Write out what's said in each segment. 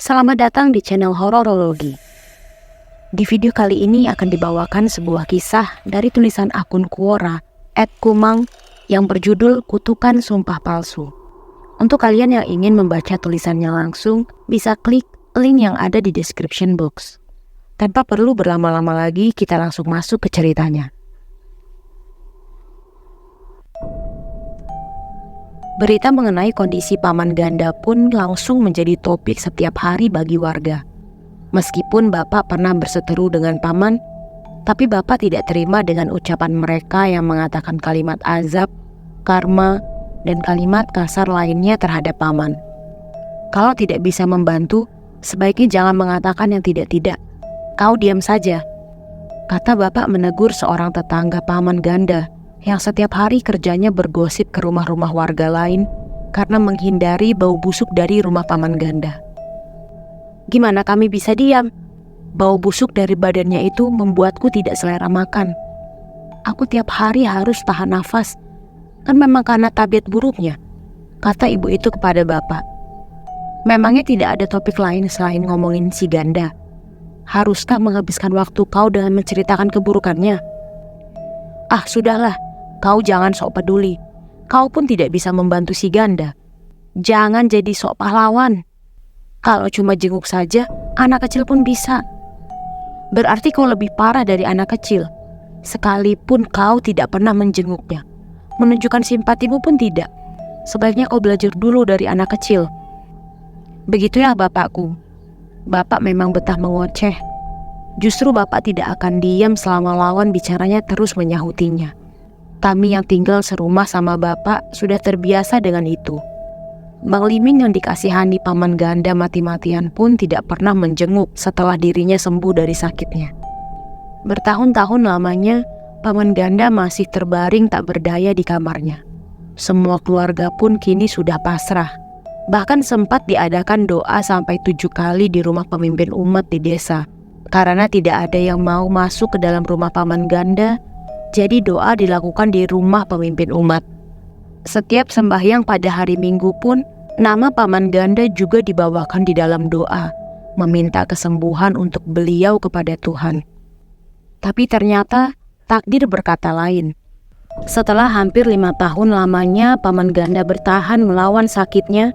Selamat datang di channel Hororologi. Di video kali ini akan dibawakan sebuah kisah dari tulisan akun Quora @kumang yang berjudul Kutukan Sumpah Palsu. Untuk kalian yang ingin membaca tulisannya langsung, bisa klik link yang ada di description box. Tanpa perlu berlama-lama lagi, kita langsung masuk ke ceritanya. Berita mengenai kondisi paman ganda pun langsung menjadi topik setiap hari bagi warga. Meskipun bapak pernah berseteru dengan paman, tapi bapak tidak terima dengan ucapan mereka yang mengatakan kalimat azab, karma, dan kalimat kasar lainnya terhadap paman. Kalau tidak bisa membantu, sebaiknya jangan mengatakan yang tidak-tidak. Kau diam saja, kata bapak menegur seorang tetangga paman ganda yang setiap hari kerjanya bergosip ke rumah-rumah warga lain karena menghindari bau busuk dari rumah paman ganda. Gimana kami bisa diam? Bau busuk dari badannya itu membuatku tidak selera makan. Aku tiap hari harus tahan nafas, kan memang karena tabiat buruknya, kata ibu itu kepada bapak. Memangnya tidak ada topik lain selain ngomongin si ganda? Haruskah menghabiskan waktu kau dengan menceritakan keburukannya? Ah, sudahlah. Kau jangan sok peduli. Kau pun tidak bisa membantu si ganda. Jangan jadi sok pahlawan. Kalau cuma jenguk saja, anak kecil pun bisa. Berarti kau lebih parah dari anak kecil. Sekalipun kau tidak pernah menjenguknya, menunjukkan simpatimu pun tidak. Sebaiknya kau belajar dulu dari anak kecil. Begitulah bapakku. Bapak memang betah mengoceh. Justru bapak tidak akan diam selama lawan bicaranya terus menyahutinya. Kami yang tinggal serumah sama bapak sudah terbiasa dengan itu. Bang Liming yang dikasihani paman ganda mati-matian pun tidak pernah menjenguk setelah dirinya sembuh dari sakitnya. Bertahun-tahun lamanya, paman ganda masih terbaring tak berdaya di kamarnya. Semua keluarga pun kini sudah pasrah. Bahkan sempat diadakan doa sampai 7 kali di rumah pemimpin umat di desa. Karena tidak ada yang mau masuk ke dalam rumah paman ganda, jadi doa dilakukan di rumah pemimpin umat. Setiap sembahyang pada hari Minggu pun, nama paman ganda juga dibawakan di dalam doa, meminta kesembuhan untuk beliau kepada Tuhan. Tapi ternyata takdir berkata lain. Setelah hampir 5 tahun lamanya paman ganda bertahan melawan sakitnya,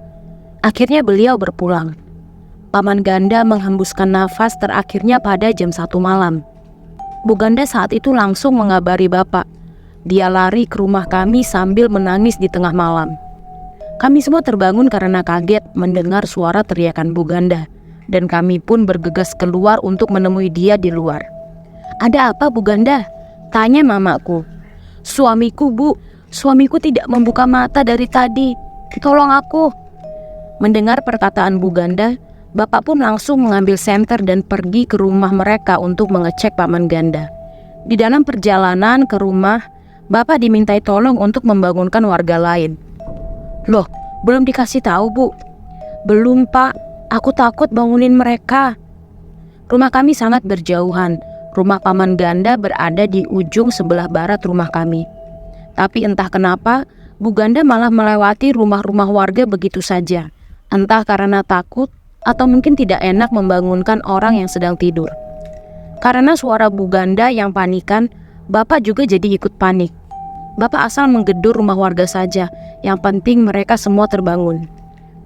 akhirnya beliau berpulang. Paman ganda menghembuskan nafas terakhirnya pada jam 1 malam. Bu ganda saat itu langsung mengabari bapak. Dia lari ke rumah kami sambil menangis di tengah malam. Kami semua terbangun karena kaget mendengar suara teriakan Bu ganda, dan kami pun bergegas keluar untuk menemui dia di luar. Ada apa Bu ganda? Tanya mamaku. Suamiku Bu, suamiku tidak membuka mata dari tadi. Tolong aku. Mendengar perkataan Bu ganda, bapak pun langsung mengambil senter dan pergi ke rumah mereka untuk mengecek paman ganda. Di dalam perjalanan ke rumah, bapak dimintai tolong untuk membangunkan warga lain. Loh, belum dikasih tahu Bu? Belum Pak, aku takut bangunin mereka. Rumah kami sangat berjauhan. Rumah paman ganda berada di ujung sebelah barat rumah kami. Tapi entah kenapa, Bu ganda malah melewati rumah-rumah warga begitu saja. Entah karena takut, atau mungkin tidak enak membangunkan orang yang sedang tidur. Karena suara Bu ganda yang panikan, bapak juga jadi ikut panik. Bapak asal menggedor rumah warga saja, yang penting mereka semua terbangun.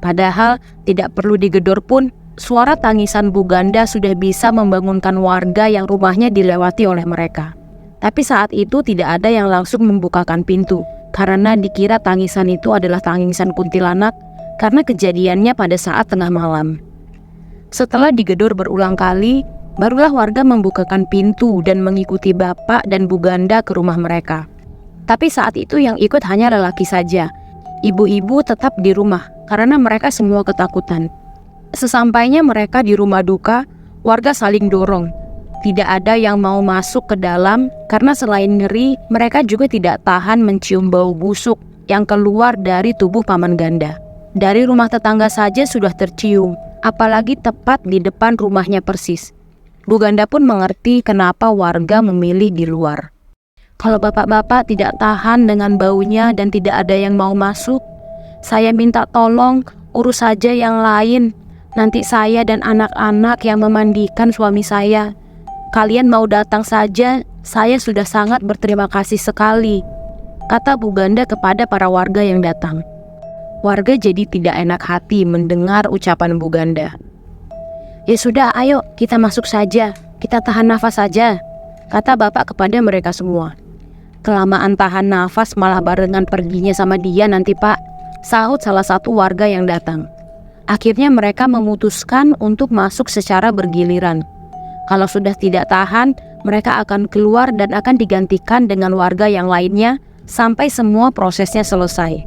Padahal tidak perlu digedor pun, suara tangisan Bu ganda sudah bisa membangunkan warga yang rumahnya dilewati oleh mereka. Tapi saat itu tidak ada yang langsung membukakan pintu, karena dikira tangisan itu adalah tangisan kuntilanak, karena kejadiannya pada saat tengah malam. Setelah digedor berulang kali, barulah warga membukakan pintu dan mengikuti bapak dan Bu ganda ke rumah mereka. Tapi saat itu yang ikut hanya lelaki saja. Ibu-ibu tetap di rumah karena mereka semua ketakutan. Sesampainya mereka di rumah duka, warga saling dorong. Tidak ada yang mau masuk ke dalam karena selain ngeri, mereka juga tidak tahan mencium bau busuk yang keluar dari tubuh paman ganda. Dari rumah tetangga saja sudah tercium, apalagi tepat di depan rumahnya persis. Bu ganda pun mengerti kenapa warga memilih di luar. Kalau bapak-bapak tidak tahan dengan baunya dan tidak ada yang mau masuk, saya minta tolong urus saja yang lain. Nanti saya dan anak-anak yang memandikan suami saya. Kalian mau datang saja, saya sudah sangat berterima kasih sekali, kata Bu Ganda kepada para warga yang datang. Warga jadi tidak enak hati mendengar ucapan Bu Ganda. Ya sudah, ayo kita masuk saja, kita tahan nafas saja, kata bapak kepada mereka semua. Kelamaan tahan nafas malah barengan perginya sama dia nanti pak, sahut salah satu warga yang datang. Akhirnya mereka memutuskan untuk masuk secara bergiliran. Kalau sudah tidak tahan, mereka akan keluar dan akan digantikan dengan warga yang lainnya sampai semua prosesnya selesai.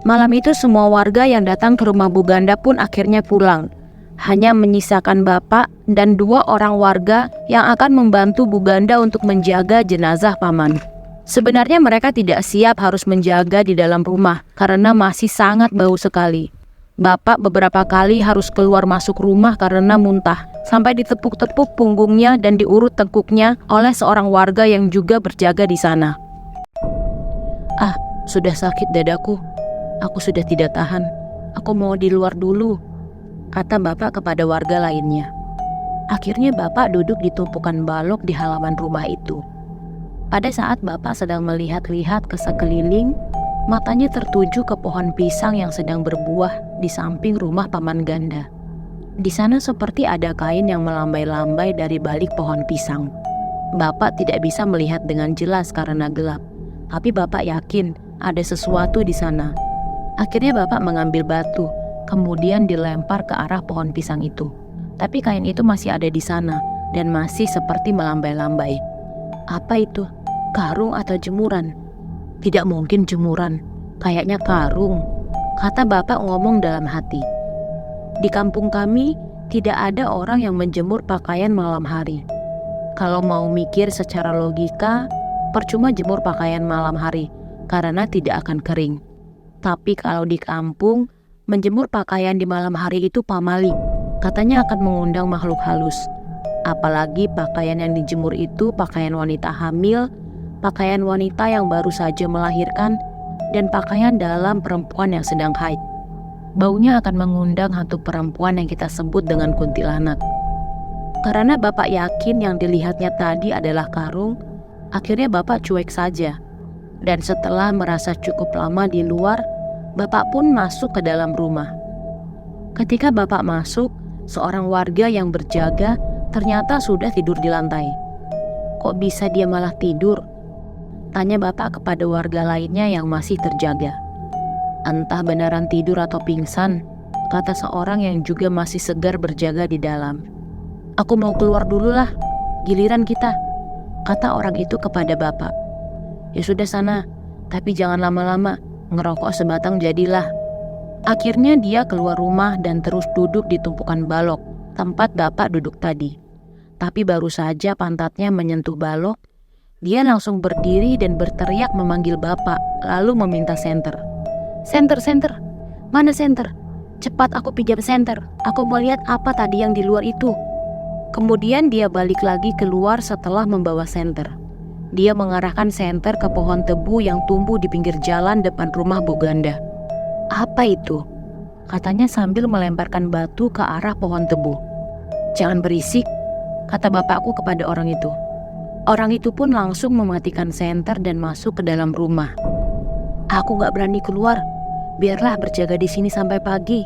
Malam itu semua warga yang datang ke rumah Bu Ganda pun akhirnya pulang. Hanya menyisakan bapak dan 2 orang warga yang akan membantu Bu Ganda untuk menjaga jenazah paman. Sebenarnya mereka tidak siap harus menjaga di dalam rumah karena masih sangat bau sekali. Bapak beberapa kali harus keluar masuk rumah karena muntah, sampai ditepuk-tepuk punggungnya dan diurut tengkuknya oleh seorang warga yang juga berjaga di sana. Ah, sudah sakit dadaku. Aku sudah tidak tahan. Aku mau di luar dulu, kata bapak kepada warga lainnya. Akhirnya bapak duduk di tumpukan balok di halaman rumah itu. Pada saat bapak sedang melihat-lihat ke sekeliling, matanya tertuju ke pohon pisang yang sedang berbuah di samping rumah paman Ganda. Di sana seperti ada kain yang melambai-lambai dari balik pohon pisang. Bapak tidak bisa melihat dengan jelas karena gelap, tapi bapak yakin ada sesuatu di sana. Akhirnya bapak mengambil batu, kemudian dilempar ke arah pohon pisang itu. Tapi kain itu masih ada di sana dan masih seperti melambai-lambai. Apa itu? Karung atau jemuran? Tidak mungkin jemuran, kayaknya karung, kata bapak ngomong dalam hati. Di kampung kami tidak ada orang yang menjemur pakaian malam hari. Kalau mau mikir secara logika, percuma jemur pakaian malam hari karena tidak akan kering. Tapi kalau di kampung, menjemur pakaian di malam hari itu pamali, katanya akan mengundang makhluk halus. Apalagi pakaian yang dijemur itu pakaian wanita hamil, pakaian wanita yang baru saja melahirkan, dan pakaian dalam perempuan yang sedang haid. Baunya akan mengundang hantu perempuan yang kita sebut dengan kuntilanak. Karena bapak yakin yang dilihatnya tadi adalah karung, akhirnya bapak cuek saja. Dan setelah merasa cukup lama di luar, bapak pun masuk ke dalam rumah. Ketika bapak masuk, seorang warga yang berjaga ternyata sudah tidur di lantai. Kok bisa dia malah tidur? Tanya bapak kepada warga lainnya yang masih terjaga. Entah beneran tidur atau pingsan, kata seorang yang juga masih segar berjaga di dalam. Aku mau keluar dulu lah, giliran kita, kata orang itu kepada bapak. Ya sudah sana, tapi jangan lama-lama, ngerokok sebatang jadilah. Akhirnya dia keluar rumah dan terus duduk di tumpukan balok, tempat bapak duduk tadi. Tapi baru saja pantatnya menyentuh balok, dia langsung berdiri dan berteriak memanggil bapak, lalu meminta senter. Senter, senter, mana senter? Cepat aku pinjam senter, aku mau lihat apa tadi yang di luar itu. Kemudian dia balik lagi keluar setelah membawa senter. Dia mengarahkan senter ke pohon tebu yang tumbuh di pinggir jalan depan rumah Bu Ganda. Apa itu? Katanya sambil melemparkan batu ke arah pohon tebu. Jangan berisik, kata bapakku kepada orang itu. Orang itu pun langsung mematikan senter dan masuk ke dalam rumah. Aku gak berani keluar, biarlah berjaga di sini sampai pagi,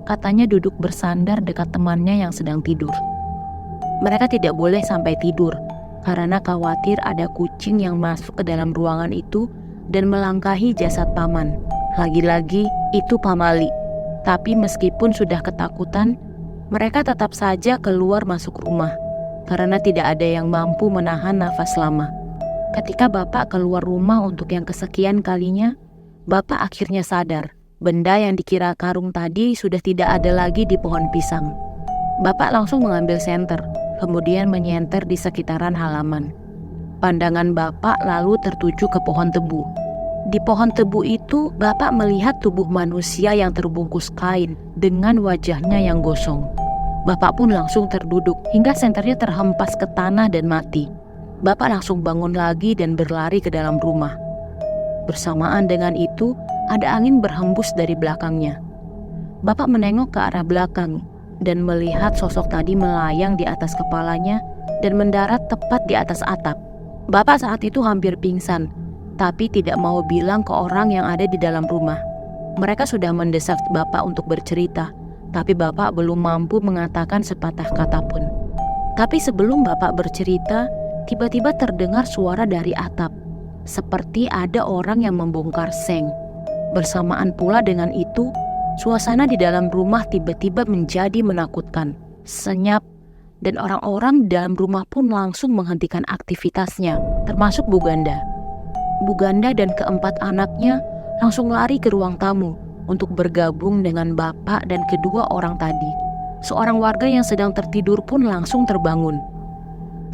katanya duduk bersandar dekat temannya yang sedang tidur. Mereka tidak boleh sampai tidur, karena khawatir ada kucing yang masuk ke dalam ruangan itu dan melangkahi jasad paman. Lagi-lagi itu pamali. Tapi meskipun sudah ketakutan, mereka tetap saja keluar masuk rumah, karena tidak ada yang mampu menahan nafas lama. Ketika bapak keluar rumah untuk yang kesekian kalinya, bapak akhirnya sadar, benda yang dikira karung tadi sudah tidak ada lagi di pohon pisang. Bapak langsung mengambil senter, kemudian menyenter di sekitaran halaman. Pandangan bapak lalu tertuju ke pohon tebu. Di pohon tebu itu, bapak melihat tubuh manusia yang terbungkus kain dengan wajahnya yang gosong. Bapak pun langsung terduduk hingga senternya terhempas ke tanah dan mati. Bapak langsung bangun lagi dan berlari ke dalam rumah. Bersamaan dengan itu, ada angin berhembus dari belakangnya. Bapak menengok ke arah belakang. dan melihat sosok tadi melayang di atas kepalanya dan mendarat tepat di atas atap. Bapak saat itu hampir pingsan, tapi tidak mau bilang ke orang yang ada di dalam rumah. Mereka sudah mendesak Bapak untuk bercerita, tapi Bapak belum mampu mengatakan sepatah kata pun. Tapi sebelum Bapak bercerita, tiba-tiba terdengar suara dari atap, seperti ada orang yang membongkar seng. Bersamaan pula dengan itu, suasana di dalam rumah tiba-tiba menjadi menakutkan, senyap, dan orang-orang di dalam rumah pun langsung menghentikan aktivitasnya, termasuk Bu Ganda. Bu Ganda dan keempat anaknya langsung lari ke ruang tamu untuk bergabung dengan bapak dan kedua orang tadi. Seorang warga yang sedang tertidur pun langsung terbangun.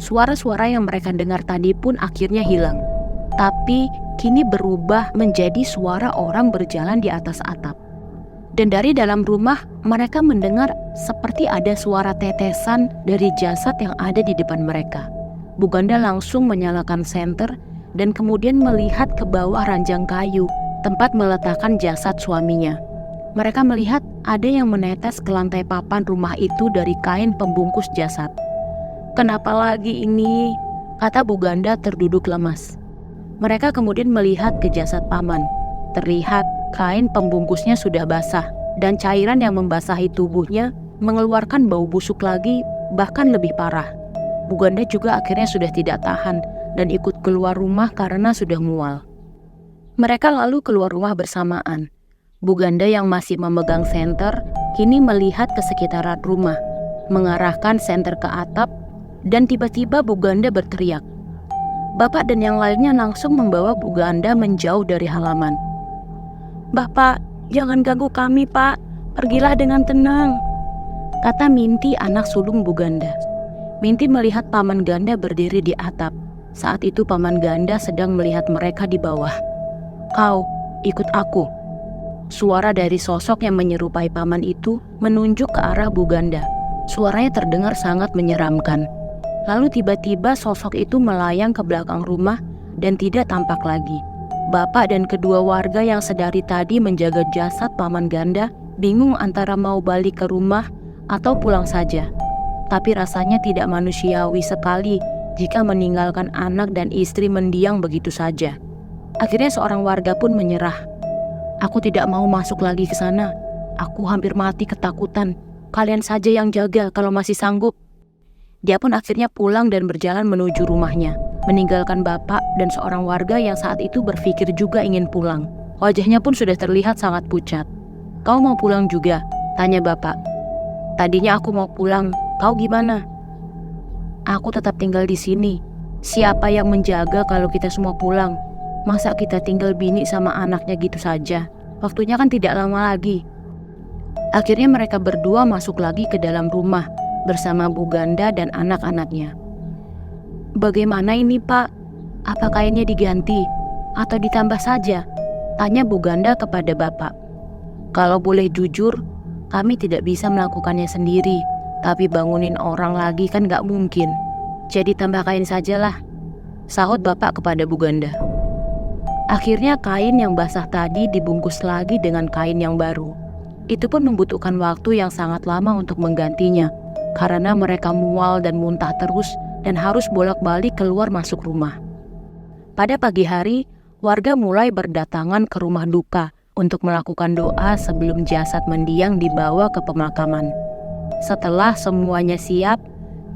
Suara-suara yang mereka dengar tadi pun akhirnya hilang, tapi kini berubah menjadi suara orang berjalan di atas atap. Dan dari dalam rumah mereka mendengar seperti ada suara tetesan dari jasad yang ada di depan mereka. Bu Ganda langsung menyalakan senter dan kemudian melihat ke bawah ranjang kayu tempat meletakkan jasad suaminya. Mereka melihat ada yang menetes ke lantai papan rumah itu dari kain pembungkus jasad. "Kenapa lagi ini?" kata Bu Ganda terduduk lemas. Mereka kemudian melihat ke jasad paman. Terlihat kain pembungkusnya sudah basah dan cairan yang membasahi tubuhnya mengeluarkan bau busuk lagi, bahkan lebih parah. Bu Ganda juga akhirnya sudah tidak tahan dan ikut keluar rumah karena sudah mual. Mereka lalu keluar rumah bersamaan. Bu Ganda yang masih memegang senter kini melihat ke sekitaran rumah, mengarahkan senter ke atap, dan tiba-tiba Bu Ganda berteriak. Bapak dan yang lainnya langsung membawa Bu Ganda menjauh dari halaman. "Bapak, jangan ganggu kami, Pak. Pergilah dengan tenang," kata Minti, anak sulung Bu Ganda. Minti melihat Paman Ganda berdiri di atap. Saat itu Paman Ganda sedang melihat mereka di bawah. "Kau, ikut aku." Suara dari sosok yang menyerupai paman itu menunjuk ke arah Bu Ganda. Suaranya terdengar sangat menyeramkan. Lalu tiba-tiba sosok itu melayang ke belakang rumah dan tidak tampak lagi. Bapak dan kedua warga yang sedari tadi menjaga jasad Paman Ganda bingung antara mau balik ke rumah atau pulang saja. Tapi rasanya tidak manusiawi sekali jika meninggalkan anak dan istri mendiang begitu saja. Akhirnya seorang warga pun menyerah. "Aku tidak mau masuk lagi ke sana. Aku hampir mati ketakutan. Kalian saja yang jaga kalau masih sanggup." Dia pun akhirnya pulang dan berjalan menuju rumahnya, meninggalkan bapak dan seorang warga yang saat itu berpikir juga ingin pulang. Wajahnya pun sudah terlihat sangat pucat. "Kau mau pulang juga?" tanya bapak. "Tadinya aku mau pulang, kau gimana?" "Aku tetap tinggal di sini. Siapa yang menjaga kalau kita semua pulang? Masa kita tinggal bini sama anaknya gitu saja? Waktunya kan tidak lama lagi." Akhirnya mereka berdua masuk lagi ke dalam rumah bersama Bu Ganda dan anak-anaknya. "Bagaimana ini, Pak? Apa kainnya diganti atau ditambah saja?" tanya Bu Ganda kepada bapak. "Kalau boleh jujur, kami tidak bisa melakukannya sendiri, tapi bangunin orang lagi kan gak mungkin. Jadi tambah kain sajalah," sahut bapak kepada Bu Ganda. Akhirnya kain yang basah tadi dibungkus lagi dengan kain yang baru. Itu pun membutuhkan waktu yang sangat lama untuk menggantinya, karena mereka mual dan muntah terus dan harus bolak-balik keluar masuk rumah. Pada pagi hari, warga mulai berdatangan ke rumah duka untuk melakukan doa sebelum jasad mendiang dibawa ke pemakaman. Setelah semuanya siap,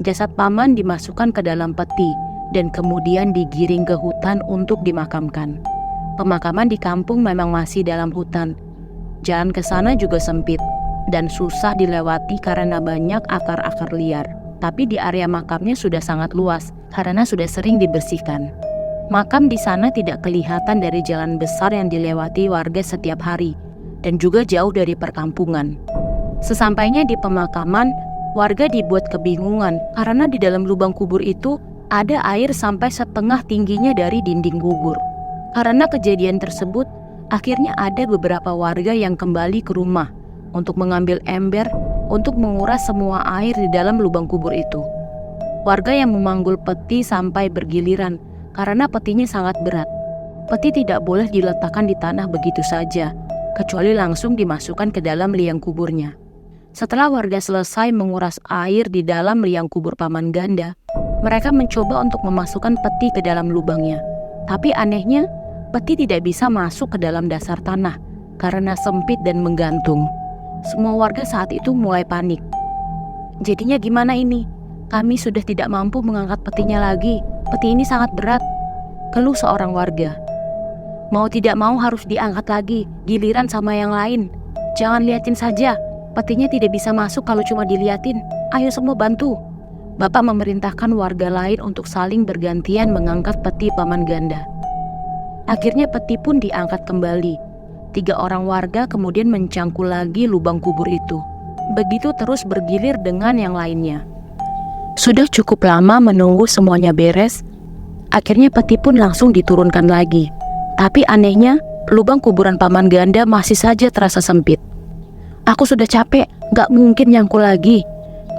jasad paman dimasukkan ke dalam peti dan kemudian digiring ke hutan untuk dimakamkan. Pemakaman di kampung memang masih dalam hutan. Jalan ke sana juga sempit dan susah dilewati karena banyak akar-akar liar. Tapi di area makamnya sudah sangat luas karena sudah sering dibersihkan. Makam di sana tidak kelihatan dari jalan besar yang dilewati warga setiap hari dan juga jauh dari perkampungan. Sesampainya di pemakaman, warga dibuat kebingungan karena di dalam lubang kubur itu ada air sampai setengah tingginya dari dinding kubur. Karena kejadian tersebut, akhirnya ada beberapa warga yang kembali ke rumah untuk mengambil ember untuk menguras semua air di dalam lubang kubur itu. Warga yang memanggul peti sampai bergiliran karena petinya sangat berat. Peti tidak boleh diletakkan di tanah begitu saja, kecuali langsung dimasukkan ke dalam liang kuburnya. Setelah warga selesai menguras air di dalam liang kubur Paman Ganda, mereka mencoba untuk memasukkan peti ke dalam lubangnya. Tapi anehnya, peti tidak bisa masuk ke dalam dasar tanah karena sempit dan menggantung. Semua warga saat itu mulai panik. Jadinya gimana ini? Kami sudah tidak mampu mengangkat petinya lagi. Peti ini sangat berat, keluh seorang warga. Mau tidak mau harus diangkat lagi, giliran sama yang lain. Jangan liatin saja, petinya tidak bisa masuk kalau cuma diliatin. Ayo semua bantu. Bapak memerintahkan warga lain untuk saling bergantian mengangkat peti Paman Ganda. Akhirnya peti pun diangkat kembali. 3 orang warga kemudian mencangkul lagi lubang kubur itu. Begitu terus bergilir dengan yang lainnya. Sudah cukup lama menunggu semuanya beres. Akhirnya peti pun langsung diturunkan lagi. Tapi anehnya, lubang kuburan Paman Ganda masih saja terasa sempit. Aku sudah capek, gak mungkin nyangkul lagi.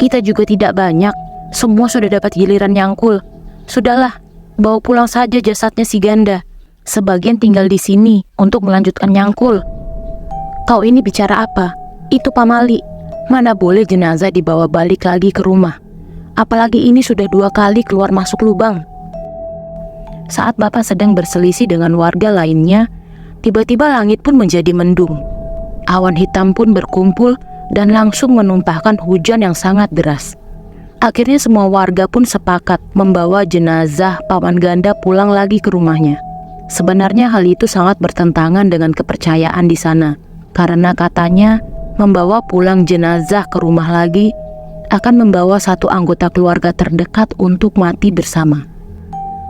Kita juga tidak banyak, semua sudah dapat giliran nyangkul. Sudahlah, bawa pulang saja jasadnya si Ganda. Sebagian tinggal di sini untuk melanjutkan nyangkul. Kau ini bicara apa? Itu pamali. Mana boleh jenazah dibawa balik lagi ke rumah. Apalagi ini sudah 2 kali keluar masuk lubang. Saat Bapak sedang berselisih dengan warga lainnya, tiba-tiba langit pun menjadi mendung. Awan hitam pun berkumpul dan langsung menumpahkan hujan yang sangat deras. Akhirnya semua warga pun sepakat membawa jenazah Paman Ganda pulang lagi ke rumahnya. Sebenarnya hal itu sangat bertentangan dengan kepercayaan di sana, karena katanya membawa pulang jenazah ke rumah lagi akan membawa satu anggota keluarga terdekat untuk mati bersama.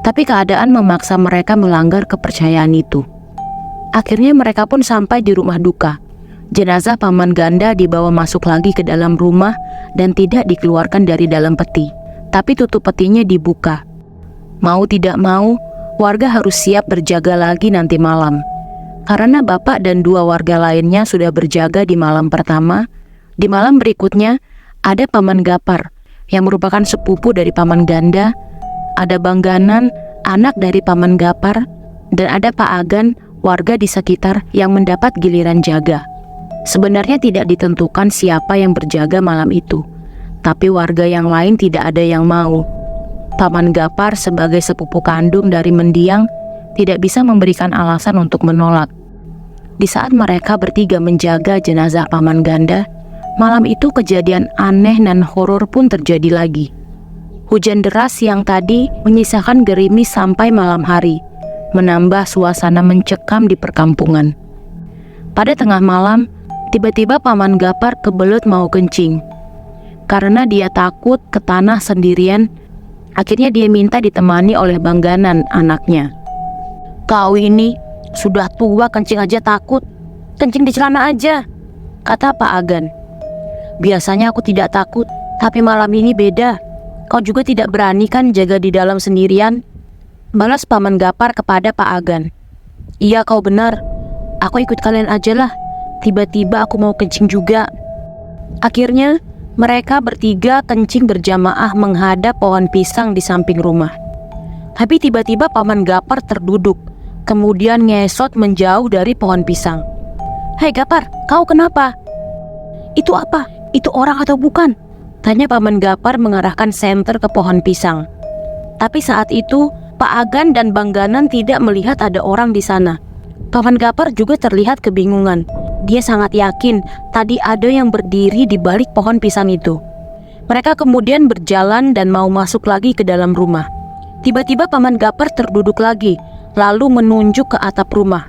Tapi keadaan memaksa mereka melanggar kepercayaan itu. Akhirnya mereka pun sampai di rumah duka. Jenazah Paman Ganda dibawa masuk lagi ke dalam rumah dan tidak dikeluarkan dari dalam peti. Tapi tutup petinya dibuka. Mau tidak mau, warga harus siap berjaga lagi nanti malam. Karena Bapak dan 2 warga lainnya sudah berjaga di malam pertama, di malam berikutnya ada Paman Gapar yang merupakan sepupu dari Paman Ganda, ada Bangganan, anak dari Paman Gapar, dan ada Pak Agan, warga di sekitar yang mendapat giliran jaga. Sebenarnya tidak ditentukan siapa yang berjaga malam itu, tapi warga yang lain tidak ada yang mau. Paman Gapar sebagai sepupu kandung dari mendiang tidak bisa memberikan alasan untuk menolak. Di saat mereka bertiga menjaga jenazah Paman Ganda, malam itu kejadian aneh dan horor pun terjadi lagi. Hujan deras yang tadi menyisakan gerimis sampai malam hari, menambah suasana mencekam di perkampungan. Pada tengah malam, tiba-tiba Paman Gapar kebelet mau kencing. Karena dia takut ke tanah sendirian, akhirnya dia minta ditemani oleh Bangganan, anaknya. Kau ini sudah tua kencing aja takut, kencing di celana aja, kata Pak Agan. Biasanya aku tidak takut, tapi malam ini beda. Kau juga tidak berani kan jaga di dalam sendirian? Balas Paman Gapar kepada Pak Agan. Iya kau benar, aku ikut kalian aja lah. Tiba-tiba aku mau kencing juga. Akhirnya mereka bertiga kencing berjamaah menghadap pohon pisang di samping rumah. Tapi tiba-tiba Paman Gapar terduduk, kemudian ngesot menjauh dari pohon pisang. Hei Gapar, kau kenapa? Itu apa? Itu orang atau bukan? Tanya Paman Gapar mengarahkan senter ke pohon pisang. Tapi saat itu Pak Agan dan Bangganan tidak melihat ada orang di sana. Paman Gapar juga terlihat kebingungan. Dia sangat yakin tadi ada yang berdiri di balik pohon pisang itu. Mereka kemudian berjalan dan mau masuk lagi ke dalam rumah. Tiba-tiba Paman Gapar terduduk lagi, lalu menunjuk ke atap rumah.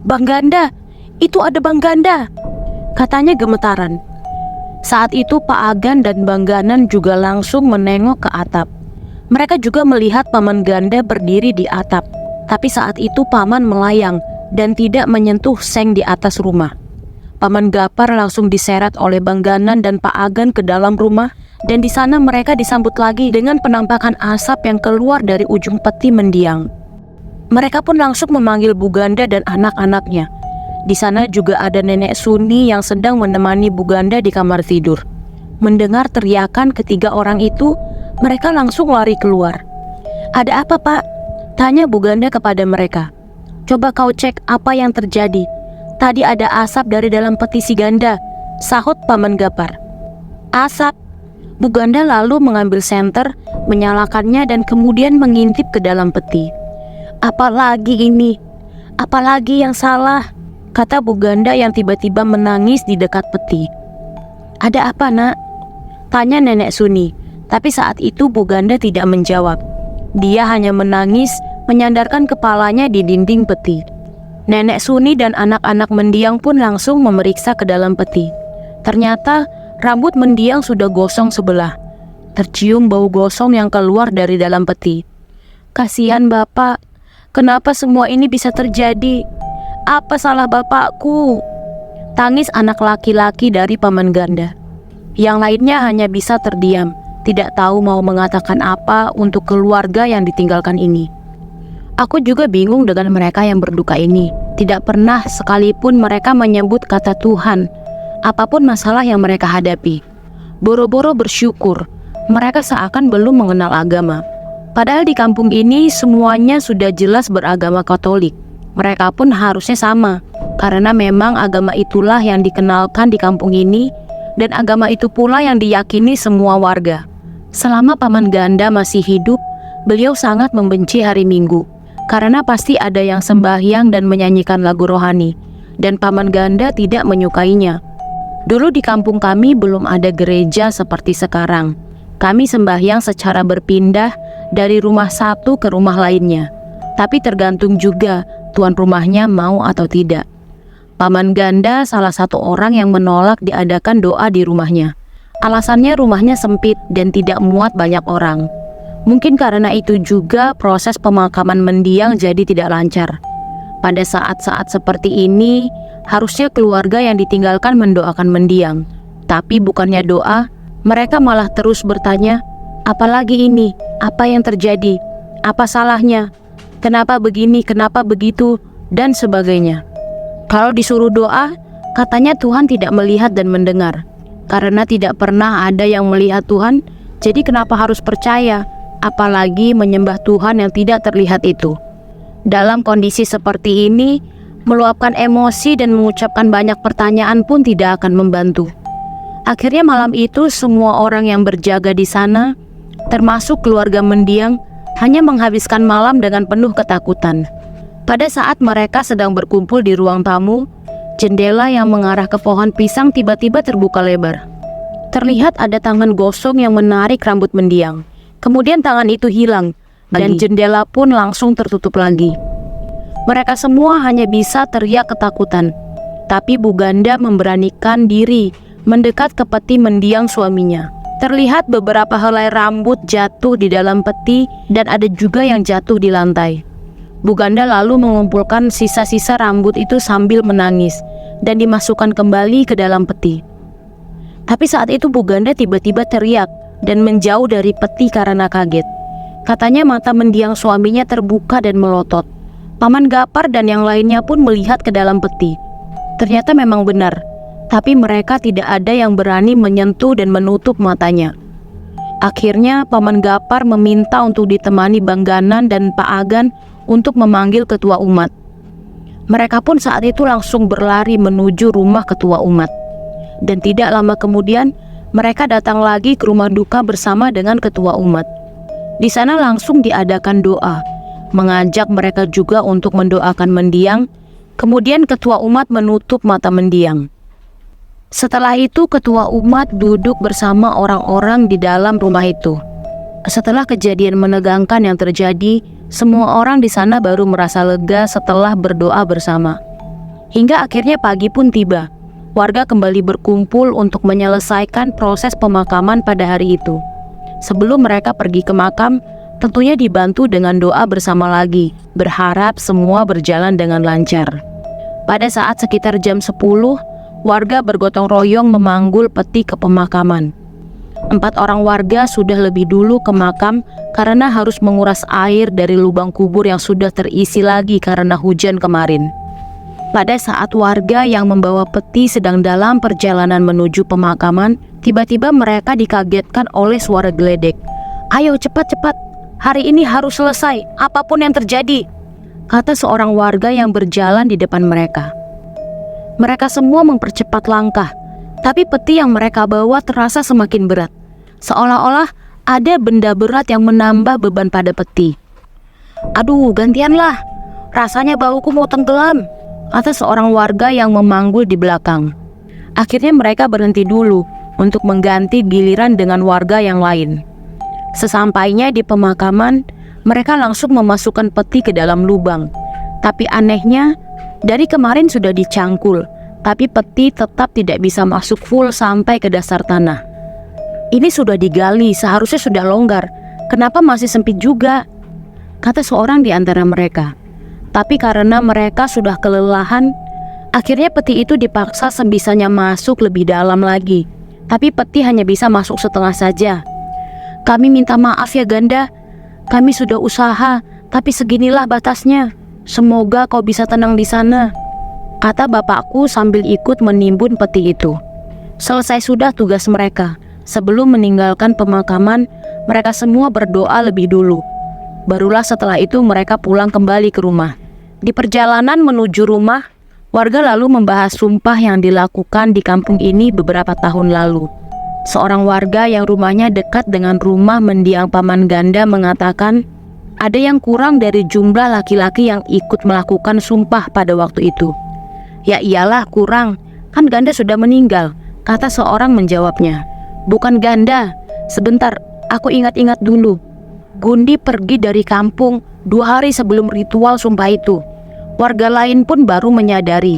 Bang Ganda, itu ada Bang Ganda, katanya gemetaran. Saat itu Pak Agan dan Bangganan juga langsung menengok ke atap. Mereka juga melihat Paman Ganda berdiri di atap. Tapi saat itu Paman melayang dan tidak menyentuh seng di atas rumah. Paman Gapar langsung diseret oleh Bangganan dan Pak Agan ke dalam rumah, dan di sana mereka disambut lagi dengan penampakan asap yang keluar dari ujung peti mendiang. Mereka pun langsung memanggil Bu Ganda dan anak-anaknya. Di sana juga ada Nenek Suni yang sedang menemani Bu Ganda di kamar tidur. Mendengar teriakan ketiga orang itu, mereka langsung lari keluar. Ada apa Pak? Tanya Bu Ganda kepada mereka. Coba kau cek apa yang terjadi. Tadi ada asap dari dalam peti si Ganda. sahut Paman Gapar. Asap. Bu Ganda lalu mengambil senter, menyalakannya dan kemudian mengintip ke dalam peti. Apalagi ini? Apalagi yang salah? Kata Bu Ganda yang tiba-tiba menangis di dekat peti. Ada apa, Nak? Tanya Nenek Suni. Tapi saat itu Bu Ganda tidak menjawab. Dia hanya menangis, menyandarkan kepalanya di dinding peti. Nenek Suni dan anak-anak mendiang pun langsung memeriksa ke dalam peti. Ternyata rambut mendiang sudah gosong sebelah. Tercium bau gosong yang keluar dari dalam peti. Kasihan Bapak, kenapa semua ini bisa terjadi? Apa salah Bapakku? Tangis anak laki-laki dari Paman Ganda. Yang lainnya hanya bisa terdiam, tidak tahu mau mengatakan apa untuk keluarga yang ditinggalkan ini. Aku juga bingung dengan mereka yang berduka ini. Tidak pernah sekalipun mereka menyebut kata Tuhan. Apapun masalah yang mereka hadapi, boro-boro bersyukur. Mereka seakan belum mengenal agama. Padahal di kampung ini semuanya sudah jelas beragama Katolik. Mereka pun harusnya sama, karena memang agama itulah yang dikenalkan di kampung ini, dan agama itu pula yang diyakini semua warga. Selama Paman Ganda masih hidup, beliau sangat membenci hari Minggu, karena pasti ada yang sembahyang dan menyanyikan lagu rohani, dan Paman Ganda tidak menyukainya. Dulu di kampung kami belum ada gereja seperti sekarang. Kami sembahyang secara berpindah dari rumah satu ke rumah lainnya. Tapi tergantung juga tuan rumahnya mau atau tidak. Paman Ganda salah satu orang yang menolak diadakan doa di rumahnya. Alasannya rumahnya sempit dan tidak muat banyak orang. Mungkin karena itu juga proses pemakaman mendiang jadi tidak lancar. Pada saat-saat seperti ini, harusnya keluarga yang ditinggalkan mendoakan mendiang. Tapi bukannya doa, mereka malah terus bertanya, apalagi ini? Apa yang terjadi? Apa salahnya? Kenapa begini? Kenapa begitu? Dan sebagainya. Kalau disuruh doa, katanya Tuhan tidak melihat dan mendengar. Karena tidak pernah ada yang melihat Tuhan, jadi kenapa harus percaya? Apalagi menyembah Tuhan yang tidak terlihat itu. Dalam kondisi seperti ini, meluapkan emosi dan mengucapkan banyak pertanyaan pun tidak akan membantu. Akhirnya malam itu semua orang yang berjaga di sana, termasuk keluarga mendiang, hanya menghabiskan malam dengan penuh ketakutan. Pada saat mereka sedang berkumpul di ruang tamu, jendela yang mengarah ke pohon pisang tiba-tiba terbuka lebar. Terlihat ada tangan gosong yang menarik rambut mendiang. Kemudian tangan itu hilang, dan jendela pun langsung tertutup lagi. Mereka semua hanya bisa teriak ketakutan. Tapi Bu Ganda memberanikan diri mendekat ke peti mendiang suaminya. Terlihat beberapa helai rambut jatuh di dalam peti dan ada juga yang jatuh di lantai. Bu Ganda lalu mengumpulkan sisa-sisa rambut itu sambil menangis dan dimasukkan kembali ke dalam peti. Tapi saat itu Bu Ganda tiba-tiba teriak dan menjauh dari peti karena kaget. Katanya mata mendiang suaminya terbuka dan melotot. Paman Gapar dan yang lainnya pun melihat ke dalam peti. Ternyata memang benar, tapi mereka tidak ada yang berani menyentuh dan menutup matanya. Akhirnya Paman Gapar meminta untuk ditemani Bang Ganan dan Pak Agan untuk memanggil ketua umat. Mereka pun saat itu langsung berlari menuju rumah ketua umat. Dan tidak lama kemudian mereka datang lagi ke rumah duka bersama dengan ketua umat. Di sana langsung diadakan doa, mengajak mereka juga untuk mendoakan mendiang. Kemudian ketua umat menutup mata mendiang. Setelah itu ketua umat duduk bersama orang-orang di dalam rumah itu. Setelah kejadian menegangkan yang terjadi, semua orang di sana baru merasa lega setelah berdoa bersama. Hingga akhirnya pagi pun tiba. Warga kembali berkumpul untuk menyelesaikan proses pemakaman pada hari itu. Sebelum mereka pergi ke makam, tentunya dibantu dengan doa bersama lagi, berharap semua berjalan dengan lancar. Pada saat sekitar jam 10, warga bergotong royong memanggul peti ke pemakaman. 4 orang warga sudah lebih dulu ke makam karena harus menguras air dari lubang kubur yang sudah terisi lagi karena hujan kemarin. Pada saat warga yang membawa peti sedang dalam perjalanan menuju pemakaman, tiba-tiba mereka dikagetkan oleh suara geledek. "Ayo cepat-cepat, hari ini harus selesai, apapun yang terjadi," kata seorang warga yang berjalan di depan mereka. Mereka semua mempercepat langkah. Tapi peti yang mereka bawa terasa semakin berat, seolah-olah ada benda berat yang menambah beban pada peti. "Aduh, gantianlah, rasanya bauku mau tenggelam," kata seorang warga yang memanggul di belakang. Akhirnya mereka berhenti dulu untuk mengganti giliran dengan warga yang lain. Sesampainya di pemakaman, mereka langsung memasukkan peti ke dalam lubang. Tapi anehnya, dari kemarin sudah dicangkul, tapi peti tetap tidak bisa masuk full sampai ke dasar tanah. "Ini sudah digali, seharusnya sudah longgar. Kenapa masih sempit juga?" kata seorang di antara mereka. Tapi karena mereka sudah kelelahan, akhirnya peti itu dipaksa sebisanya masuk lebih dalam lagi. Tapi peti hanya bisa masuk setengah saja. "Kami minta maaf ya Ganda, kami sudah usaha, tapi seginilah batasnya. Semoga kau bisa tenang di sana," kata bapakku sambil ikut menimbun peti itu. Selesai sudah tugas mereka. Sebelum meninggalkan pemakaman, mereka semua berdoa lebih dulu. Barulah setelah itu mereka pulang kembali ke rumah. Di perjalanan menuju rumah, warga lalu membahas sumpah yang dilakukan di kampung ini beberapa tahun lalu. Seorang warga yang rumahnya dekat dengan rumah mendiang Paman Ganda mengatakan ada yang kurang dari jumlah laki-laki yang ikut melakukan sumpah pada waktu itu. "Ya iyalah kurang, kan Ganda sudah meninggal," kata seorang menjawabnya. "Bukan Ganda, sebentar, aku ingat-ingat dulu. Gundi pergi dari kampung 2 hari sebelum ritual sumpah itu." Warga lain pun baru menyadari,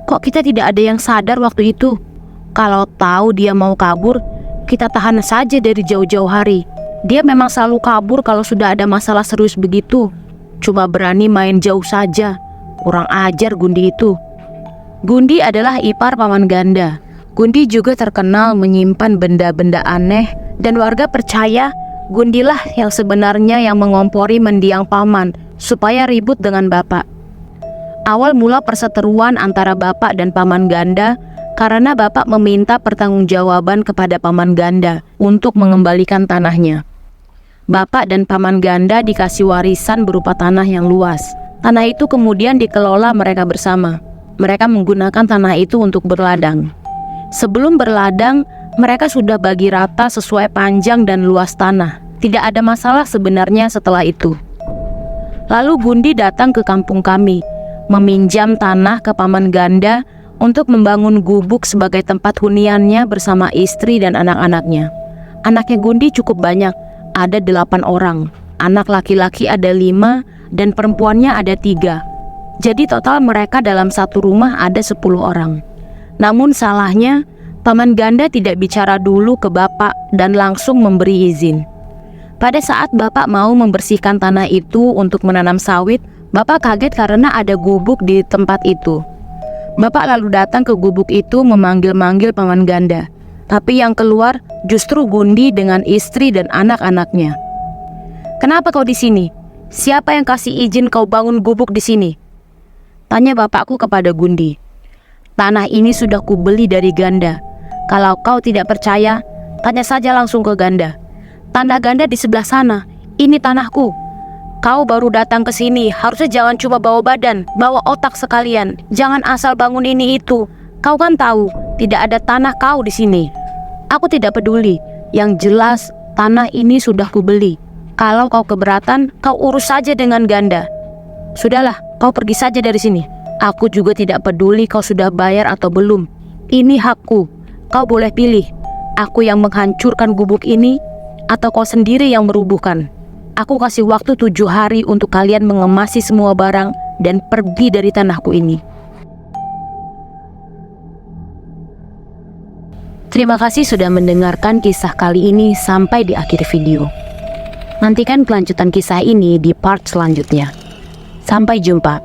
kok kita tidak ada yang sadar waktu itu? Kalau tahu dia mau kabur, kita tahan saja dari jauh-jauh hari. Dia memang selalu kabur kalau sudah ada masalah serius begitu. Cuma berani main jauh saja. Kurang ajar Gundi itu. Gundi adalah ipar Paman Ganda. Gundi juga terkenal menyimpan benda-benda aneh, dan warga percaya Gundilah yang sebenarnya yang mengompori mendiang paman supaya ribut dengan bapak. Awal mula perseteruan antara bapak dan Paman Ganda karena bapak meminta pertanggungjawaban kepada Paman Ganda untuk mengembalikan tanahnya. Bapak dan Paman Ganda dikasih warisan berupa tanah yang luas. Tanah itu kemudian dikelola mereka bersama. Mereka menggunakan tanah itu untuk berladang. Sebelum berladang, mereka sudah bagi rata sesuai panjang dan luas tanah. Tidak ada masalah sebenarnya setelah itu. Lalu Gundi datang ke kampung kami, meminjam tanah ke Paman Ganda untuk membangun gubuk sebagai tempat huniannya bersama istri dan anak-anaknya. Anaknya Gundi cukup banyak, ada 8 orang. Anak laki-laki ada 5 dan perempuannya ada 3. Jadi total mereka dalam satu rumah ada 10 orang. Namun salahnya, Paman Ganda tidak bicara dulu ke bapak dan langsung memberi izin. Pada saat bapak mau membersihkan tanah itu untuk menanam sawit, bapak kaget karena ada gubuk di tempat itu. Bapak lalu datang ke gubuk itu memanggil-manggil Paman Ganda. Tapi yang keluar justru Gundi dengan istri dan anak-anaknya. "Kenapa kau di sini? Siapa yang kasih izin kau bangun gubuk di sini?" tanya bapakku kepada Gundi. "Tanah ini sudah kubeli dari Ganda. Kalau kau tidak percaya, tanya saja langsung ke Ganda. Tanah Ganda di sebelah sana. Ini tanahku. Kau baru datang ke sini, harusnya jangan cuma bawa badan, bawa otak sekalian. Jangan asal bangun ini itu. Kau kan tahu, tidak ada tanah kau di sini." "Aku tidak peduli. Yang jelas, tanah ini sudah kubeli. Kalau kau keberatan, kau urus saja dengan Ganda. Sudahlah, kau pergi saja dari sini. Aku juga tidak peduli kau sudah bayar atau belum. Ini hakku. Kau boleh pilih. Aku yang menghancurkan gubuk ini, atau kau sendiri yang merubuhkan. Aku kasih waktu 7 hari untuk kalian mengemasi semua barang dan pergi dari tanahku ini." Terima kasih sudah mendengarkan kisah kali ini sampai di akhir video. Nantikan kelanjutan kisah ini di part selanjutnya. Sampai jumpa.